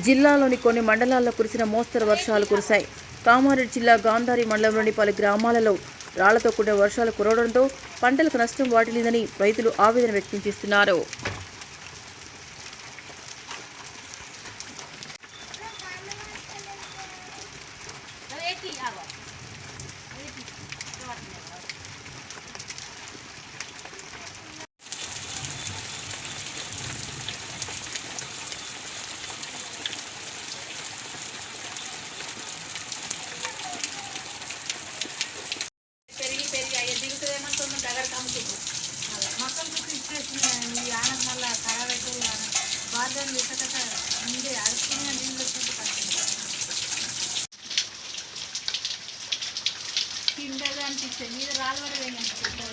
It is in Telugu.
జిల్లాలోని కొన్ని మండలాల్లో కురిసిన మోస్తరు వర్షాలు కురిశాయి. కామారెడ్డి జిల్లా గాంధారి మండలంలోని పలు గ్రామాలలో రాళ్లతో కూడిన వర్షాలు కురవడంతో పంటలకు నష్టం వాటిల్లిందని రైతులు ఆవేదన వ్యక్తం చేస్తున్నారు. మొత్తం ఇచ్చేసింది ఆనక మళ్ళీ ఖరాబ్ అయితే బాగా పెట్టక ముందే అడుచుకుని నీళ్ళు వచ్చినట్టు పడుతుంది. కిందగా అనిపిస్తుంది మీద రాళ్ళు కూడా వేయండి.